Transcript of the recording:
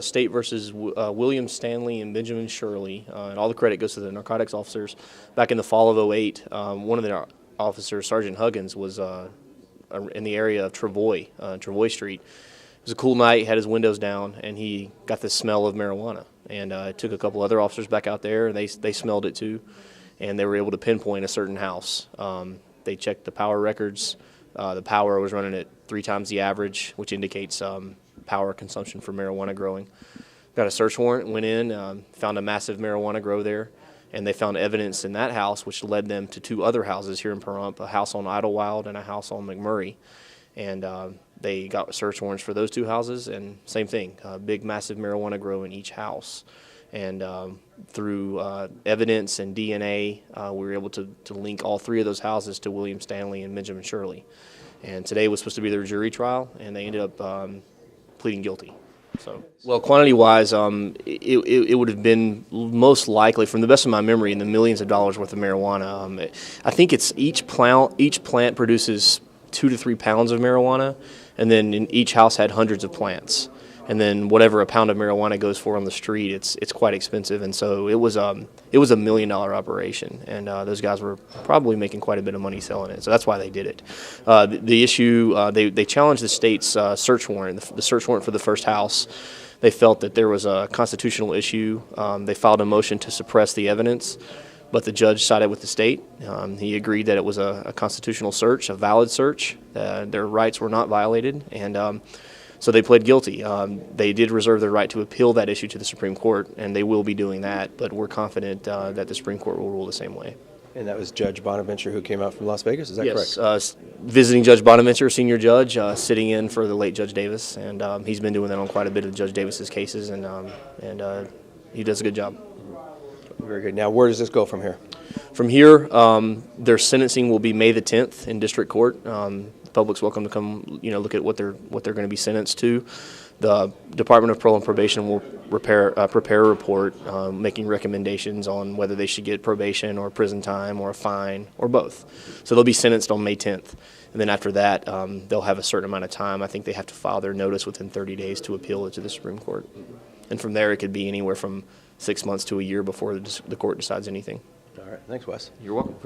State versus William Stanley and Benjamin Shirley, and all the credit goes to the narcotics officers. Back in the fall of '08, one of the officers, Sergeant Huggins, was in the area of Travoy Street. It was a cool night, had his windows down, and he got the smell of marijuana. And took a couple other officers back out there, and they smelled it too, and they were able to pinpoint a certain house. They checked the power records. The power was running at 3 times the average, which indicates power consumption for marijuana growing. Got a search warrant, went in, found a massive marijuana grow there, and they found evidence in that house which led them to 2 other houses here in Pahrump, a house on Idlewild and a house on McMurray. And they got search warrants for those 2 houses, and same thing, big massive marijuana grow in each house. And through evidence and DNA, we were able to link all 3 of those houses to William Stanley and Benjamin Shirley. And today was supposed to be their jury trial, and they ended up pleading guilty. So, well, quantity-wise, it would have been most likely, from the best of my memory, in the millions of dollars worth of marijuana. I think it's each plant produces 2 to 3 pounds of marijuana, and then in each house had hundreds of plants. And then whatever a pound of marijuana goes for on the street, it's quite expensive. And so it was a $1 million operation, and those guys were probably making quite a bit of money selling it. So that's why they did it. The issue, they challenged the state's search warrant, the search warrant for the first house. They felt that there was a constitutional issue. They filed a motion to suppress the evidence, but the judge sided with the state. He agreed that it was a constitutional search, a valid search. Their rights were not violated, and so they pled guilty. They did reserve their right to appeal that issue to the Supreme Court, and they will be doing that, but we're confident that the Supreme Court will rule the same way. And that was Judge Bonaventure who came out from Las Vegas, is that correct? Yes, visiting Judge Bonaventure, senior judge, sitting in for the late Judge Davis, and he's been doing that on quite a bit of Judge Davis's cases, and he does a good job. Very good. Now, where does this go from here? From here, their sentencing will be May the 10th in district court. The public's welcome to come, look at what they're going to be sentenced to. The Department of Parole and Probation will prepare a report making recommendations on whether they should get probation or prison time or a fine or both. So they'll be sentenced on May 10th. And then after that, they'll have a certain amount of time. I think they have to file their notice within 30 days to appeal it to the Supreme Court. And from there, it could be anywhere from 6 months to a year before the court decides anything. All right. Thanks, Wes. You're welcome.